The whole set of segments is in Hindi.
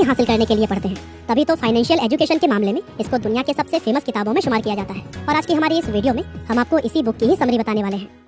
हासिल करने के लिए पढ़ते हैं, तभी तो फाइनेंशियल एजुकेशन के मामले में इसको दुनिया के सबसे फेमस किताबों में शुमार किया जाता है। और आज की हमारी इस वीडियो में हम आपको इसी बुक की ही समरी बताने वाले हैं।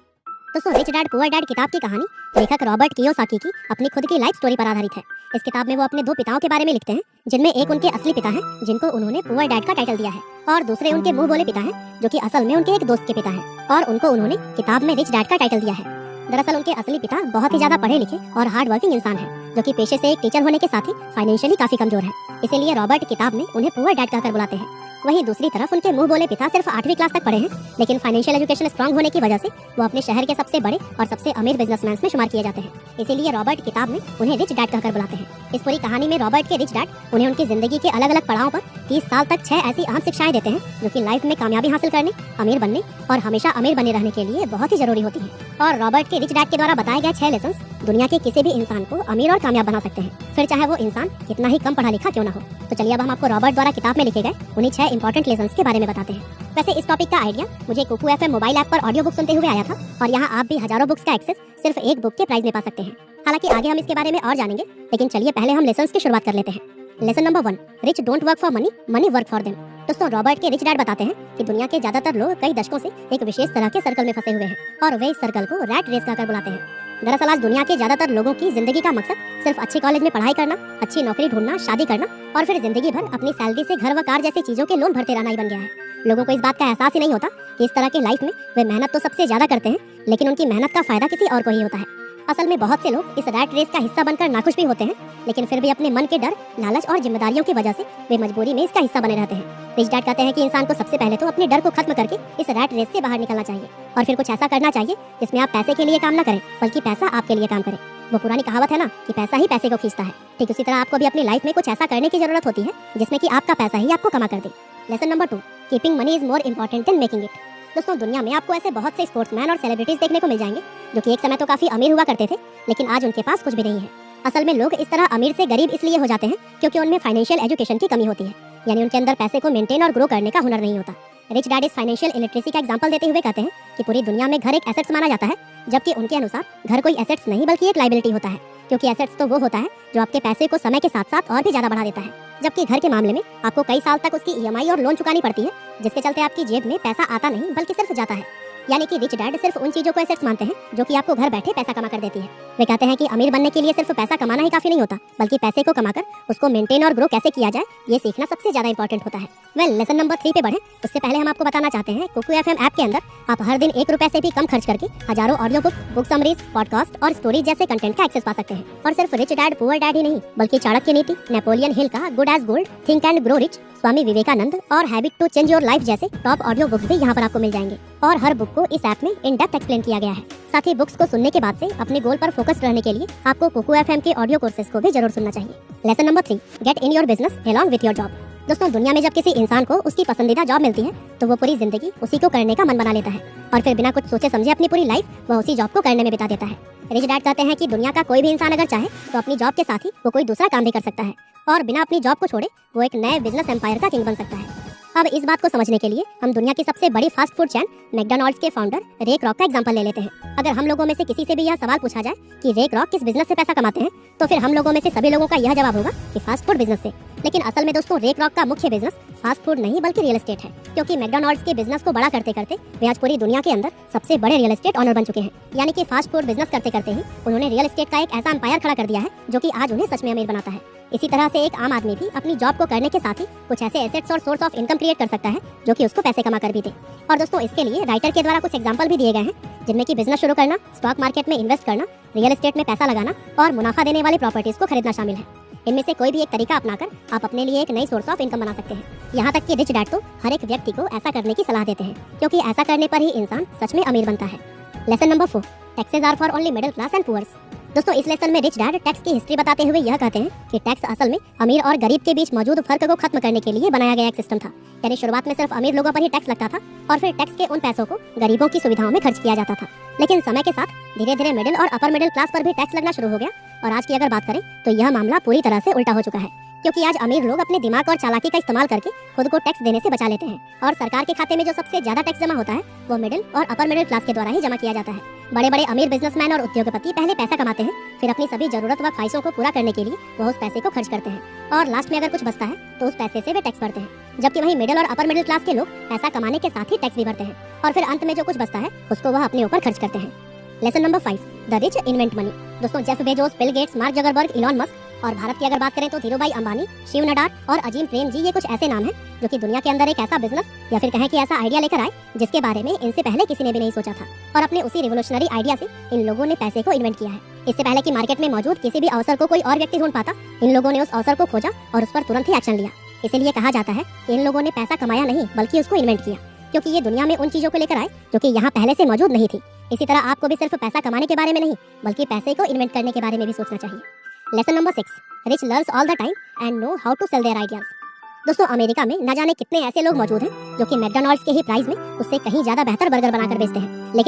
दोस्तों, रिच डैड पुअर डैड किताब की कहानी लेखक रॉबर्ट कियोसाकी की अपनी खुद की लाइफ स्टोरी पर आधारित है। इस किताब में वो अपने दो पिताओं के बारे में लिखते हैं, जिनमें एक उनके असली पिता हैं जिनको उन्होंने पुअर डैड का टाइटल दिया है, और दूसरे उनके मुंह बोले पिता हैं जो कि असल में उनके एक दोस्त के पिता हैं और उनको उन्होंने किताब में रिच डैड का टाइटल दिया है। दरअसल उनके असली पिता बहुत ही ज्यादा पढ़े लिखे और हार्ड वर्किंग इंसान हैं, जो कि पेशे से एक टीचर होने के साथ ही फाइनेंशियली काफी कमजोर है। इसीलिए रॉबर्ट किताब में उन्हें पुअर डैड कहकर बुलाते हैं। वहीं दूसरी तरफ उनके मुंह बोले पिता सिर्फ 8वीं क्लास तक पढ़े हैं, लेकिन फाइनेंशियल एजुकेशन स्ट्रांग होने की वजह से वो अपने शहर के सबसे बड़े और सबसे अमीर बिजनेसमैन में शुमार किए जाते हैं। इसीलिए रॉबर्ट किताब में उन्हें रिच डैड कहकर बुलाते हैं। इस पूरी कहानी में रॉबर्ट के रिच डैड उन्हें उनकी जिंदगी के अलग अलग पड़ावों पर 30 साल तक 6 ऐसी अहम शिक्षाएं देते हैं जो कि लाइफ में कामयाबी हासिल करने, अमीर बनने और हमेशा अमीर बने रहने के लिए बहुत ही जरूरी होती है। और रॉबर्ट के रिच डैड के द्वारा बताए गए 6 लेसन दुनिया के किसी भी इंसान को अमीर और कामयाब बना सकते हैं, फिर चाहे वो इंसान कितना ही कम पढ़ा लिखा क्यों ना हो। तो चलिए अब हम आपको रॉबर्ट द्वारा किताब में लिखे गए उन्हीं 6 इंपॉर्टेंट लेसन के बारे में बताते हैं। वैसे इस टॉपिक का आइडिया मुझे कुकू एफएम मोबाइल ऐप पर ऑडियो बुक सुनते हुए आया था, और यहाँ आप भी हजारों बुक्स का एक्सेस सिर्फ एक बुक के प्राइस में पा सकते हैं। हालांकि आगे हम इसके बारे में और जानेंगे, लेकिन चलिए पहले हम लेसन्स की शुरुआत कर लेते हैं। Lesson number 1, rich don't work for money, money work for them. दोस्तों, रॉबर्ट के रिच डैड बताते हैं कि दुनिया के ज्यादातर लोग कई दशकों से एक विशेष तरह के सर्कल में फंसे हुए हैं, और वे इस सर्कल को रैट रेस कहकर बुलाते हैं। दरअसल आज दुनिया के ज्यादातर लोगों की जिंदगी का मकसद सिर्फ अच्छे कॉलेज में पढ़ाई करना, अच्छी नौकरी ढूंढना, शादी करना और फिर जिंदगी भर अपनी सैलरी से घर व कार जैसी चीजों के लोन भरते रहना ही बन गया है। लोगों को इस बात का एहसास ही नहीं होता कि इस तरह के लाइफ में वे मेहनत तो सबसे ज्यादा करते हैं, लेकिन उनकी मेहनत का फायदा किसी और को ही होता है। असल में बहुत से लोग इस रैट रेस का हिस्सा बनकर नाखुश भी होते हैं, लेकिन फिर भी अपने मन के डर, लालच और जिम्मेदारियों की वजह से वे मजबूरी में इसका हिस्सा बने रहते हैं। रिच डैड कहते हैं कि इंसान को सबसे पहले तो अपने डर को खत्म करके इस रैट रेस से बाहर निकलना चाहिए, और फिर कुछ ऐसा करना चाहिए जिसमें आप पैसे के लिए काम न करें, बल्कि पैसा आपके लिए काम करे। वो पुरानी कहावत है ना कि पैसा ही पैसे को खींचता है। ठीक उसी तरह आपको भी अपनी लाइफ में कुछ ऐसा करने की जरूरत होती है जिसमें कि आपका पैसा ही आपको कमा कर दे। Lesson number 2, keeping money is more important than making it. दोस्तों, दुनिया में आपको ऐसे बहुत से स्पोर्ट्समैन और सेलिब्रिटीज देखने को मिल जाएंगे जो कि एक समय तो काफी अमीर हुआ करते थे, लेकिन आज उनके पास कुछ भी नहीं है। असल में लोग इस तरह अमीर से गरीब इसलिए हो जाते हैं क्योंकि उनमें फाइनेंशियल एजुकेशन की कमी होती है, यानी उनके अंदर पैसे को मेंटेन और ग्रो करने का हुनर नहीं होता। रिच डैड इस फाइनेंशियल इलिटरेसी का एग्जांपल देते हुए कहते हैं कि पूरी दुनिया में घर एक एसेट्स माना जाता है, जबकि उनके अनुसार घर कोई एसेट्स नहीं बल्कि एक लायबिलिटी होता है, क्योंकि एसेट्स तो वो होता है जो आपके पैसे को समय के साथ साथ और भी ज्यादा बढ़ा देता है, जबकि घर के मामले में आपको कई साल तक उसकी ईएमआई और लोन चुकानी पड़ती है, जिसके चलते आपकी जेब में पैसा आता नहीं बल्कि सिर्फ जाता है। यानी कि रिच डैड सिर्फ उन चीजों को एसेट्स मानते हैं जो कि आपको घर बैठे पैसा कमा कर देती है। वे कहते हैं कि अमीर बनने के लिए सिर्फ पैसा कमाना ही काफी नहीं होता, बल्कि पैसे को कमाकर उसको मेंटेन और ग्रो कैसे किया जाए ये सीखना सबसे ज्यादा इंपॉर्टेंट होता है। वेल, लेसन नंबर 3 पे बढ़े उससे पहले हम आपको बताना चाहते हैं, कुकू एफएम ऐप के अंदर आप हर दिन 1 रुपए से भी कम खर्च करके हजारों ऑडियो बुक समरीज, पॉडकास्ट और स्टोरीज जैसे कंटेंट का एक्सेस पा सकते हैं। और सिर्फ रिच डैड पुअर डैड ही नहीं, बल्कि चाणक्य नीति, नेपोलियन हिल का good as gold, think and grow rich, Swami Vivekananda और habit to change your life जैसे टॉप ऑडियो बुक्स भी यहाँ पर आपको मिल जाएंगे, और हर बुक को इस ऐप में इन डेप्थ एक्सप्लेन किया गया है। साथ ही बुक्स को सुनने के बाद से अपने गोल पर फोकस रहने के लिए आपको कुकू एफएम के ऑडियो कोर्सेज को भी जरूर सुनना चाहिए। Lesson number 3, get in your business along with your job. दोस्तों, दुनिया में जब किसी इंसान को उसकी पसंदीदा जॉब मिलती है तो वो पूरी जिंदगी उसी को करने का मन बना लेता है, और फिर बिना कुछ सोचे समझे अपनी पूरी लाइफ वह उसी जॉब को करने में बिता देता है। रिच डैड कहते हैं कि दुनिया का कोई भी इंसान अगर चाहे तो अपनी जॉब के साथ ही वो कोई दूसरा काम भी कर सकता है, और बिना अपनी जॉब को छोड़े वो एक नए बिजनेस एम्पायर का किंग बन सकता है। अब इस बात को समझने के लिए हम दुनिया की सबसे बड़ी फास्ट फूड चेन मैकडॉनल्ड्स के फाउंडर रे क्रॉक का एग्जांपल ले लेते हैं। अगर हम लोगों में से किसी से भी यह सवाल पूछा जाए कि रे क्रॉक किस बिजनेस से पैसा कमाते हैं, तो फिर हम लोगों में से सभी लोगों का यह जवाब होगा कि फास्ट फूड बिजनेस से। लेकिन असल में दोस्तों, रे क्रॉक का मुख्य बिजनेस फास्ट फूड नहीं बल्कि रियल एस्टेट है, क्योंकि मैकडॉनल्ड्स के बिजनेस को बड़ा करते करते वे आज पूरी दुनिया के अंदर सबसे बड़े रियल एस्टेट ऑनर बन चुके हैं। यानी कि फास्ट फूड बिजनेस करते करते ही उन्होंने रियल एस्टेट का एक ऐसा एम्पायर खड़ा कर दिया है जो कि आज उन्हें सच में अमीर बनाता है। इसी तरह से एक आम आदमी भी अपनी जॉब को करने के साथ ही कुछ ऐसे एसेट्स और सोर्स ऑफ इनकम क्रिएट कर सकता है जो कि उसको पैसे कमा कर भी दे। और दोस्तों, इसके लिए राइटर के द्वारा कुछ एग्जांपल भी दिए गए हैं, जिनमें कि बिजनेस शुरू करना, स्टॉक मार्केट में इन्वेस्ट करना, रियल एस्टेट में पैसा लगाना और मुनाफा देने वाली प्रॉपर्टीज को खरीदना शामिल है। इनमें से कोई भी एक तरीका अपनाकर आप अपने लिए एक नई सोर्स ऑफ इनकम बना सकते हैं। यहाँ तक कि रिच डैड तो हर एक व्यक्ति को ऐसा करने की सलाह देते हैं, क्योंकि ऐसा करने पर ही इंसान सच में अमीर बनता है। Lesson number 4, taxes are for only middle class and poors. दोस्तों, इस लेसन में रिच डैड टैक्स की हिस्ट्री बताते हुए यह कहते हैं कि टैक्स असल में अमीर और गरीब के बीच मौजूद फर्क को खत्म करने के लिए बनाया गया एक सिस्टम था। यानी शुरुआत में सिर्फ अमीर लोगों पर ही टैक्स लगता था, और फिर टैक्स के उन पैसों को गरीबों की सुविधाओं में खर्च किया जाता था। लेकिन समय के साथ धीरे धीरे मिडिल और अपर मिडिल क्लास पर भी टैक्स लगना शुरू हो गया, और आज की अगर बात करें तो यह मामला पूरी तरह से उल्टा हो चुका है, क्योंकि आज अमीर लोग अपने दिमाग और चालाकी का इस्तेमाल करके खुद को टैक्स देने से बचा लेते हैं और सरकार के खाते में जो सबसे ज्यादा टैक्स जमा होता है वो मिडिल और अपर मिडिल क्लास के द्वारा ही जमा किया जाता है। बड़े बड़े अमीर बिजनेसमैन और उद्योगपति पहले पैसा कमाते हैं, फिर अपनी सभी जरूरत व ख्वाहिशों को पूरा करने के लिए वो उस पैसे को खर्च करते हैं और लास्ट में अगर कुछ बचता है तो उस पैसे से वे टैक्स भरते हैं। जबकि वहीं मिडिल और अपर मिडिल क्लास के लोग पैसा कमाने के साथ ही टैक्स भी भरते हैं और फिर अंत में जो कुछ बचता है उसको वह अपने ऊपर खर्च करते हैं। Lesson number 5, the rich invest money. दोस्तों, Jeff Bezos, Bill Gates, Mark Zuckerberg, Elon Musk और भारत की अगर बात करें तो धीरूभाई अंबानी, शिव नडार और अजीम प्रेम जी, ये कुछ ऐसे नाम हैं जो कि दुनिया के अंदर एक ऐसा बिजनेस या फिर कहें कि ऐसा आइडिया लेकर आए जिसके बारे में इनसे पहले किसी ने भी नहीं सोचा था और अपने उसी रिवोल्यूशनरी आइडिया से इन लोगों ने पैसे को इन्वेंट किया है। इससे पहले कि मार्केट में मौजूद किसी भी अवसर को कोई और व्यक्ति ढूंढ पाता, इन लोगों ने उस अवसर को खोजा और उस पर तुरंत ही एक्शन लिया। इसीलिए कहा जाता है कि इन लोगों ने पैसा कमाया नहीं बल्कि उसको इन्वेंट किया, क्योंकि ये दुनिया में उन चीजों को लेकर आए जो कि यहाँ पहले से मौजूद नहीं थी। इसी तरह आपको भी सिर्फ पैसा कमाने के बारे में नहीं बल्कि पैसे को इन्वेंट करने के बारे में भी सोचना चाहिए। Lesson number 6, rich learns all the time and know how to sell their ideas. दोस्तों, अमेरिका में न जाने कितने ऐसे लोग मौजूद हैं जो कि मैकडॉनल्ड्स के ही प्राइस में उससे कहीं ज्यादा बेहतर बर्गर बनाकर बेचते हैं, लेकिन